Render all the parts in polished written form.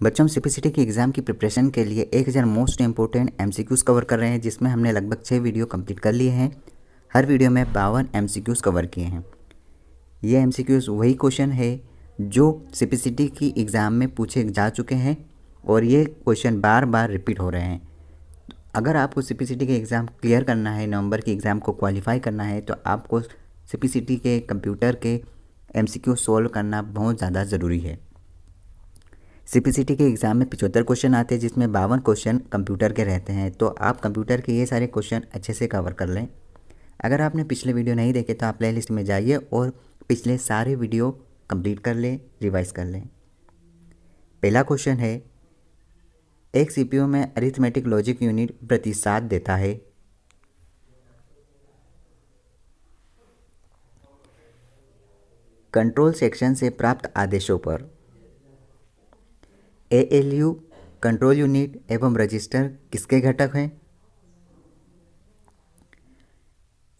बच्चों हम सीपीसीटी की एग्ज़ाम की प्रिपरेशन के लिए 1000 मोस्ट इंपॉर्टेंट एमसीक्यूज़ कवर कर रहे हैं, जिसमें हमने लगभग 6 वीडियो कंप्लीट कर लिए हैं। हर वीडियो में 52 एमसीक्यूज़ कवर किए हैं। ये एमसीक्यूज़ वही क्वेश्चन है जो सीपीसीटी की एग्ज़ाम में पूछे जा चुके हैं और ये क्वेश्चन बार बार रिपीट हो रहे हैं। अगर आपको सीपीसीटी के एग्ज़ाम क्लियर करना है, नवंबर की एग्ज़ाम को क्वालिफाई करना है, तो आपको सीपीसीटी के कंप्यूटर के एमसीक्यू सॉल्व करना बहुत ज़्यादा ज़रूरी है। सीपीसीटी के एग्ज़ाम में 75 क्वेश्चन आते हैं, जिसमें 52 क्वेश्चन कंप्यूटर के रहते हैं। तो आप कंप्यूटर के ये सारे क्वेश्चन अच्छे से कवर कर लें। अगर आपने पिछले वीडियो नहीं देखे तो आप प्ले लिस्ट में जाइए और पिछले सारे वीडियो कंप्लीट कर लें, रिवाइज कर लें। पहला क्वेश्चन है, एक सीपीयू में अरिथमेटिक लॉजिक यूनिट प्रतिसाद देता है। कंट्रोल सेक्शन से प्राप्त आदेशों पर एएलयू, कंट्रोल यूनिट एवं रजिस्टर किसके घटक हैं?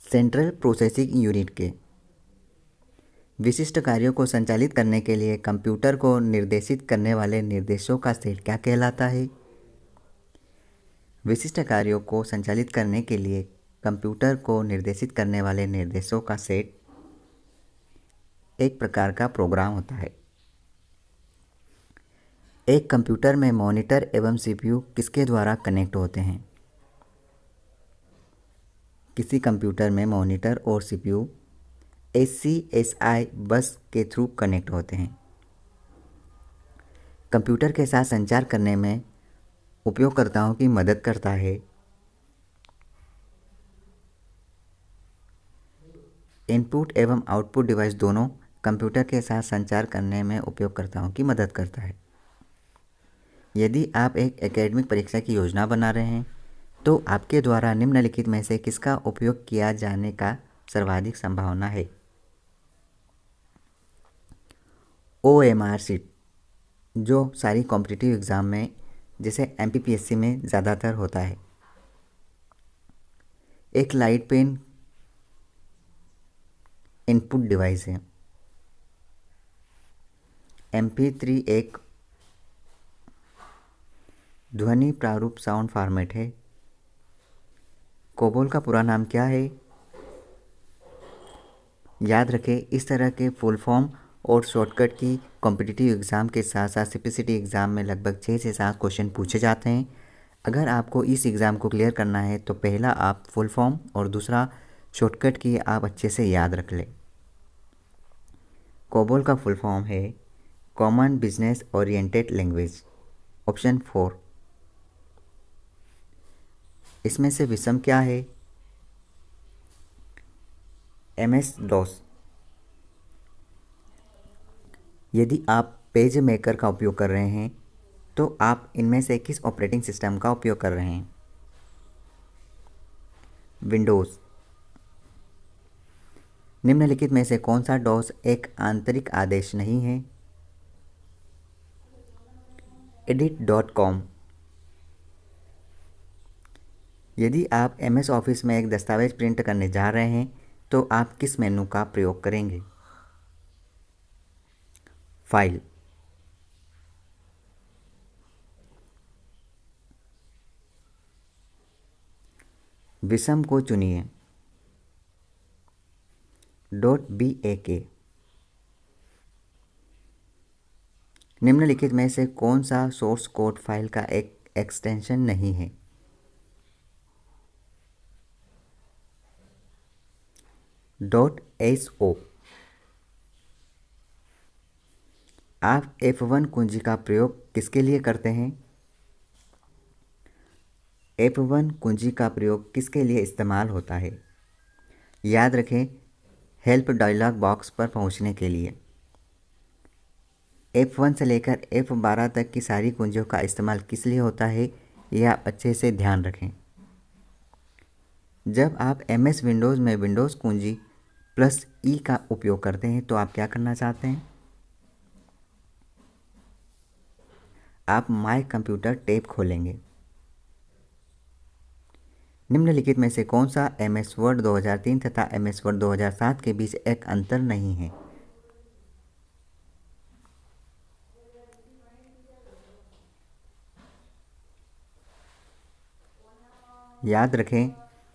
सेंट्रल प्रोसेसिंग यूनिट के। विशिष्ट कार्यों को संचालित करने के लिए कंप्यूटर को निर्देशित करने वाले निर्देशों का सेट क्या कहलाता है? विशिष्ट कार्यों को संचालित करने के लिए कंप्यूटर को निर्देशित करने वाले निर्देशों का सेट एक प्रकार का प्रोग्राम होता है। एक कंप्यूटर में मॉनिटर एवं सीपीयू किसके द्वारा कनेक्ट होते हैं? किसी कंप्यूटर में मॉनिटर और सीपीयू एससीएसआई बस के थ्रू कनेक्ट होते हैं। कंप्यूटर के साथ संचार करने में उपयोगकर्ताओं की मदद करता है। इनपुट एवं आउटपुट डिवाइस दोनों कंप्यूटर के साथ संचार करने में उपयोगकर्ताओं की मदद करता है। यदि आप एक एकेडमिक परीक्षा की योजना बना रहे हैं तो आपके द्वारा निम्नलिखित में से किसका उपयोग किया जाने का सर्वाधिक संभावना है? OMR शीट, जो सारी कॉम्पिटिटिव एग्ज़ाम में जैसे MPPSC में ज़्यादातर होता है। एक लाइट पेन इनपुट डिवाइस है। MP3 एक ध्वनि प्रारूप साउंड फॉर्मेट है। कोबोल का पूरा नाम क्या है? याद रखें, इस तरह के फुल फॉर्म और शॉर्टकट की कॉम्पिटिटिव एग्ज़ाम के साथ साथ सीपीसीटी एग्ज़ाम में लगभग 6 से 7 क्वेश्चन पूछे जाते हैं। अगर आपको इस एग्ज़ाम को क्लियर करना है तो पहला आप फुल फॉर्म और दूसरा शॉर्टकट की आप अच्छे से याद रख लें। कोबोल का फुल फॉर्म है common business oriented language. Option 4। इसमें से विषम क्या है? MS-DOS। यदि आप पेज मेकर का उपयोग कर रहे हैं तो आप इनमें से किस ऑपरेटिंग सिस्टम का उपयोग कर रहे हैं? विंडोज़। निम्नलिखित में से कौन सा डॉस एक आंतरिक आदेश नहीं है? edit.com। यदि आप MS ऑफिस में एक दस्तावेज प्रिंट करने जा रहे हैं तो आप किस मेनू का प्रयोग करेंगे? फाइल। विषम को चुनिए। .BAK। निम्नलिखित में से कौन सा सोर्स कोड फाइल का एक एक्सटेंशन नहीं है? .SO। आप F1 कुंजी का प्रयोग किसके लिए करते हैं? F1 कुंजी का प्रयोग किसके लिए इस्तेमाल होता है? याद रखें, हेल्प डायलॉग बॉक्स पर पहुंचने के लिए। F1 से लेकर F12 तक की सारी कुंजियों का इस्तेमाल किस लिए होता है, यह आप अच्छे से ध्यान रखें। जब आप MS विंडोज़ में विंडोज़ कुंजी +E का उपयोग करते हैं तो आप क्या करना चाहते हैं? आप माय कंप्यूटर टैब खोलेंगे। निम्नलिखित में से कौन सा MS वर्ड 2003 तथा MS वर्ड 2007 के बीच एक अंतर नहीं है? याद रखें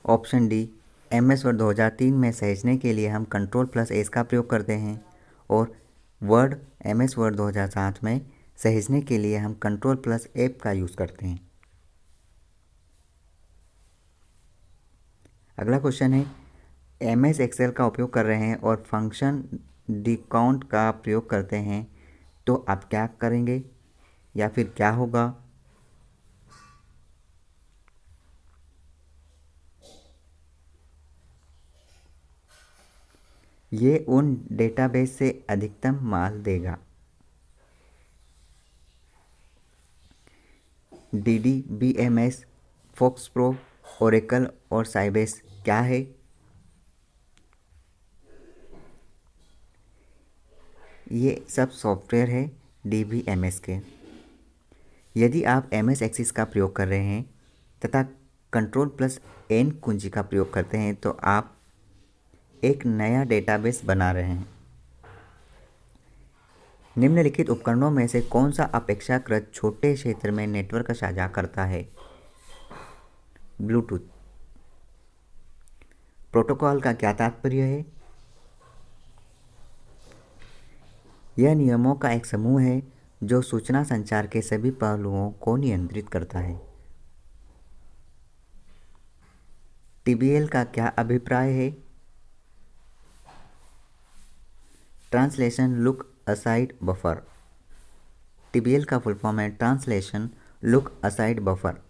ऑप्शन डी, MS वर्ड 2003 में सहेजने के लिए हम Ctrl+S का प्रयोग करते हैं और MS वर्ड 2007 में सहेजने के लिए हम Ctrl+F का यूज़ करते हैं। अगला क्वेश्चन है, MS एक्सेल का उपयोग कर रहे हैं और फंक्शन डिकाउंट का प्रयोग करते हैं तो आप क्या करेंगे या फिर क्या होगा? ये उन डेटाबेस से अधिकतम माल देगा। DDBMS, FoxPro, ओरेकल और साइबेस क्या है? ये सब सॉफ्टवेयर है DBMS के। यदि आप MS एक्सिस का प्रयोग कर रहे हैं तथा Ctrl+N कुंजी का प्रयोग करते हैं तो आप एक नया डेटाबेस बना रहे हैं। निम्नलिखित उपकरणों में से कौन सा अपेक्षाकृत छोटे क्षेत्र में नेटवर्क साझा करता है? ब्लूटूथ। प्रोटोकॉल का क्या तात्पर्य है? यह नियमों का एक समूह है जो सूचना संचार के सभी पहलुओं को नियंत्रित करता है। TBL का क्या अभिप्राय है? Translation look aside buffer. TBL का फुल फॉर्म है ट्रांसलेशन लुक असाइड बफर।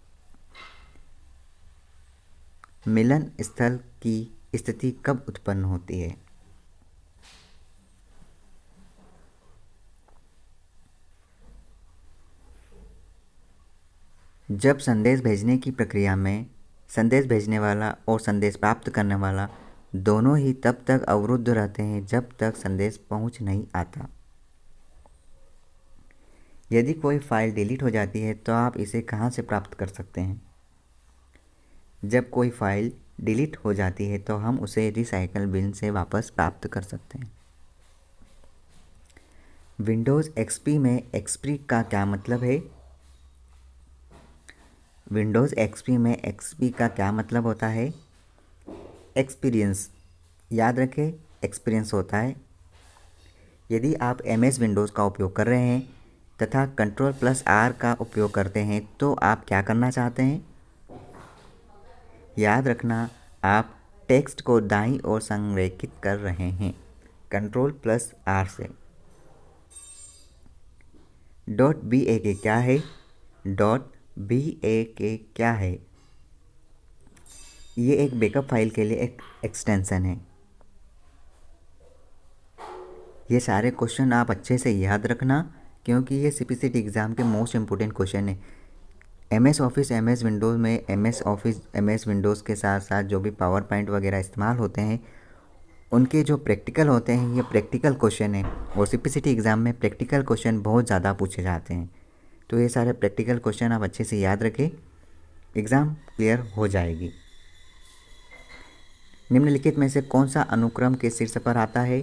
मिलन स्थल की स्थिति कब उत्पन्न होती है? जब संदेश भेजने की प्रक्रिया में संदेश भेजने वाला और संदेश प्राप्त करने वाला दोनों ही तब तक अवरुद्ध रहते हैं जब तक संदेश पहुंच नहीं आता। यदि कोई फाइल डिलीट हो जाती है तो आप इसे कहां से प्राप्त कर सकते हैं? जब कोई फाइल डिलीट हो जाती है तो हम उसे रिसाइकल बिन से वापस प्राप्त कर सकते हैं। विंडोज़ XP में XP का क्या मतलब है? विंडोज़ XP में XP का क्या मतलब होता है? एक्सपीरियंस। याद रखें एक्सपीरियंस होता है। यदि आप MS विंडोज़ का उपयोग कर रहे हैं तथा Ctrl+R का उपयोग करते हैं तो आप क्या करना चाहते हैं? याद रखना आप टेक्स्ट को दाईं ओर संरेखित कर रहे हैं Ctrl+R से। .BAK क्या है? .BAK क्या है? ये एक बैकअप फाइल के लिए एक एक्सटेंशन है। ये सारे क्वेश्चन आप अच्छे से याद रखना क्योंकि ये CPCT एग्ज़ाम के मोस्ट इम्पोर्टेंट क्वेश्चन है। MS ऑफिस MS विंडोज़ में MS विंडोज़ के साथ साथ जो भी पावर पॉइंट वगैरह इस्तेमाल होते हैं उनके जो प्रैक्टिकल होते हैं ये प्रैक्टिकल क्वेश्चन है और CPCT एग्ज़ाम में प्रैक्टिकल क्वेश्चन बहुत ज़्यादा पूछे जाते हैं। तो ये सारे प्रैक्टिकल क्वेश्चन आप अच्छे से याद रखें, एग्ज़ाम क्लियर हो जाएगी। निम्नलिखित में से कौन सा अनुक्रम के शीर्ष पर आता है?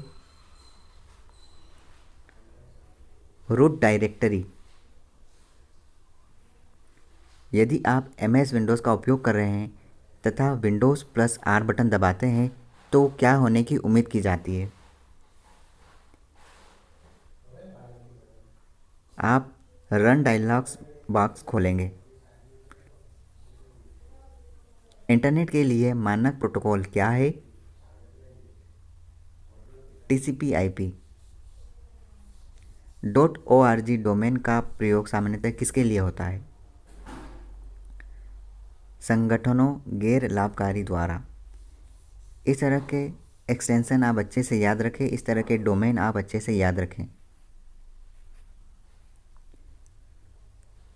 Root directory. यदि आप MS विंडोज़ का उपयोग कर रहे हैं तथा Windows+R बटन दबाते हैं तो क्या होने की उम्मीद की जाती है? आप रन डायलॉग्स बॉक्स खोलेंगे। इंटरनेट के लिए मानक प्रोटोकॉल क्या है? TCP/IP। .org डोमेन का प्रयोग सामान्यतः किसके लिए होता है? संगठनों गैर लाभकारी द्वारा। इस तरह के एक्सटेंशन आप अच्छे से याद रखें, इस तरह के डोमेन आप अच्छे से याद रखें।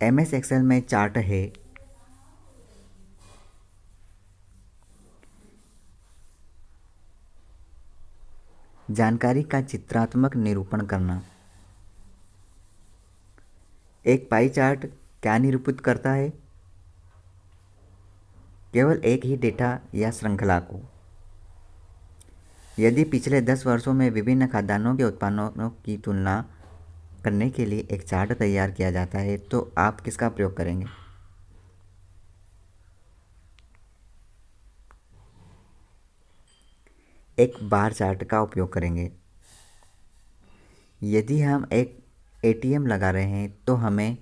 MS एक्सेल में चार्ट है। जानकारी का चित्रात्मक निरूपण करना। एक पाई चार्ट क्या निरूपित करता है? केवल एक ही डेटा या श्रृंखला को। यदि पिछले 10 वर्षों में विभिन्न खाद्यान्नों के उत्पादनों की तुलना करने के लिए एक चार्ट तैयार किया जाता है तो आप किसका प्रयोग करेंगे? एक बार चार्ट का उपयोग करेंगे। यदि हम एक एटीएम लगा रहे हैं तो हमें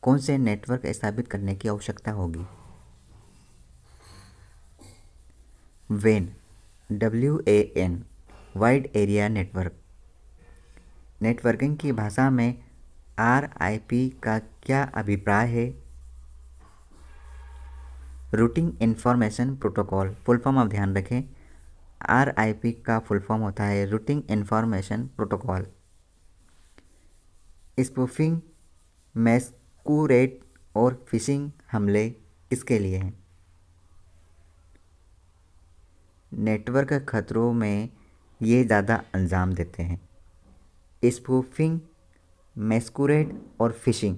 कौन से नेटवर्क स्थापित करने की आवश्यकता होगी? WAN, WAN, wide area network. Networking की भाषा में RIP का क्या अभिप्राय है? Routing information protocol. Full form आप ध्यान रखें, RIP का फुल फॉर्म होता है रूटिंग इन्फॉर्मेशन प्रोटोकॉल। स्पूफिंग, मैस्कुरेड और फिशिंग हमले किसके लिए हैं? नेटवर्क खतरों में ये ज़्यादा अंजाम देते हैं। स्पूफिंग, मैस्कुरेड और फिशिंग।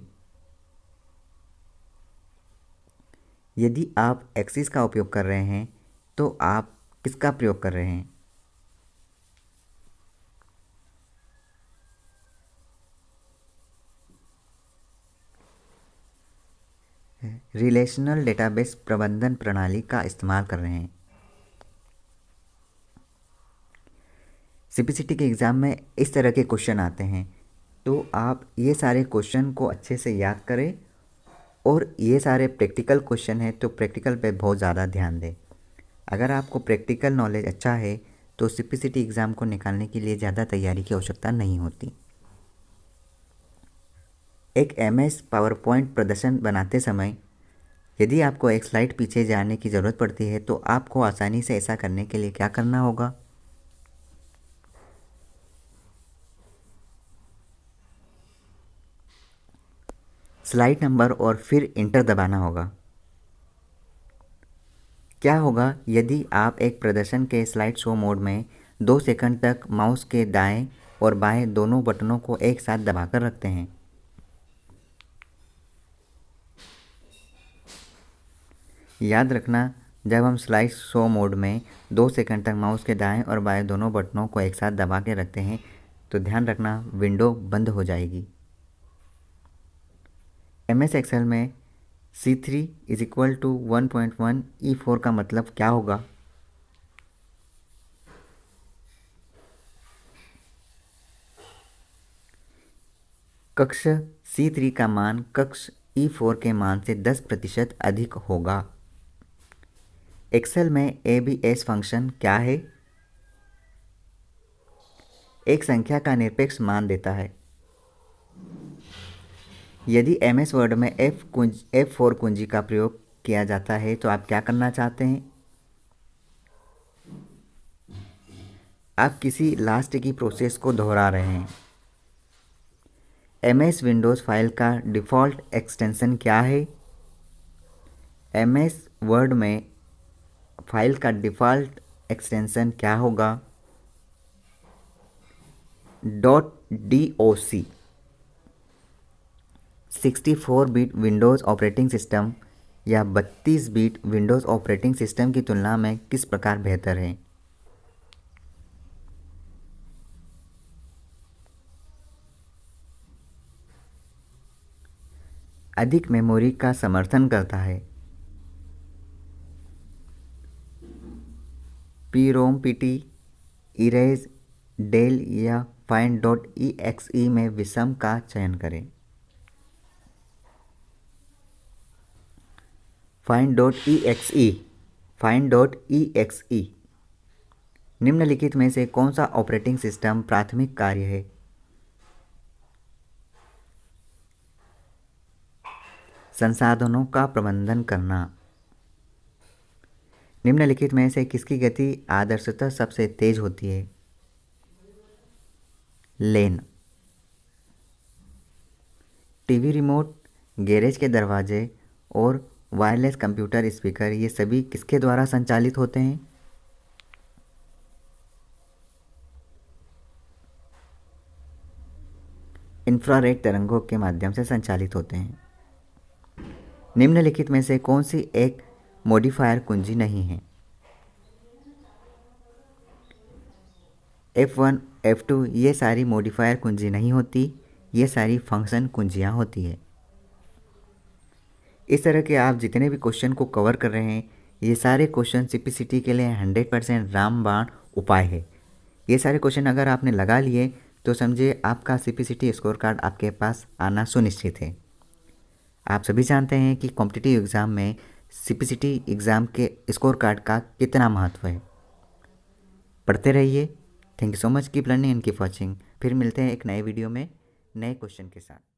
यदि आप एक्सिस का उपयोग कर रहे हैं तो आप किसका प्रयोग कर रहे हैं? रिलेशनल डेटाबेस प्रबंधन प्रणाली का इस्तेमाल कर रहे हैं। CPCT के एग्ज़ाम में इस तरह के क्वेश्चन आते हैं, तो आप ये सारे क्वेश्चन को अच्छे से याद करें और ये सारे प्रैक्टिकल क्वेश्चन हैं तो प्रैक्टिकल पे बहुत ज़्यादा ध्यान दें। अगर आपको प्रैक्टिकल नॉलेज अच्छा है तो CPCT एग्ज़ाम को निकालने के लिए ज़्यादा तैयारी की आवश्यकता नहीं होती। एक MS पावरपॉइंट प्रदर्शन बनाते समय यदि आपको एक स्लाइड पीछे जाने की ज़रूरत पड़ती है तो आपको आसानी से ऐसा करने के लिए क्या करना होगा? स्लाइड नंबर और फिर इंटर दबाना होगा। क्या होगा यदि आप एक प्रदर्शन के स्लाइड शो मोड में 2 सेकंड तक माउस के दाएं और बाएं दोनों बटनों को एक साथ दबाकर रखते हैं? याद रखना, जब हम स्लाइड शो मोड में 2 सेकंड तक माउस के दाएं और बाएं दोनों बटनों को एक साथ दबा के रखते हैं तो ध्यान रखना विंडो बंद हो जाएगी। MS एक्सेल में C3 = 1.1 E4 का मतलब क्या होगा? कक्ष C3 का मान कक्ष E4 के मान से 10% अधिक होगा। एक्सेल में ABS फंक्शन क्या है? एक संख्या का निरपेक्ष मान देता है। यदि MS वर्ड में F4 कुंजी का प्रयोग किया जाता है तो आप क्या करना चाहते हैं? आप किसी लास्ट की प्रोसेस को दोहरा रहे हैं। MS विंडोज़ फाइल का डिफ़ॉल्ट एक्सटेंशन क्या है? MS वर्ड में फाइल का डिफ़ॉल्ट एक्सटेंशन क्या होगा? .doc। 64 bit Windows operating system या 32 बिट विंडोज़ ऑपरेटिंग सिस्टम की तुलना में किस प्रकार बेहतर है? अधिक मेमोरी का समर्थन करता है। PROM-PT, इरेज, डेल या find.exe में विषम का चयन करें। find.exe निम्नलिखित में से कौन सा ऑपरेटिंग सिस्टम प्राथमिक कार्य है? संसाधनों का प्रबंधन करना। निम्नलिखित में से किसकी गति आदर्शतः सबसे तेज होती है? लेन। टीवी रिमोट, गैरेज के दरवाजे और वायरलेस कंप्यूटर स्पीकर ये सभी किसके द्वारा संचालित होते हैं? इंफ्रारेड तरंगों के माध्यम से संचालित होते हैं। निम्नलिखित में से कौन सी एक मॉडिफायर कुंजी नहीं है? F1, F2 ये सारी मॉडिफायर कुंजी नहीं होती, ये सारी फंक्शन कुंजियाँ होती है। इस तरह के आप जितने भी क्वेश्चन को कवर कर रहे हैं ये सारे क्वेश्चन CPCT के लिए 100% रामबाण उपाय है। ये सारे क्वेश्चन अगर आपने लगा लिए तो समझिए आपका CPCT स्कोर कार्ड आपके पास आना सुनिश्चित है। आप सभी जानते हैं कि कॉम्पिटिटिव एग्ज़ाम में CPCT एग्ज़ाम के स्कोर कार्ड का कितना महत्व है। पढ़ते रहिए। Thank you so much, keep learning and keep watching. फिर मिलते हैं एक नए वीडियो में नए क्वेश्चन के साथ।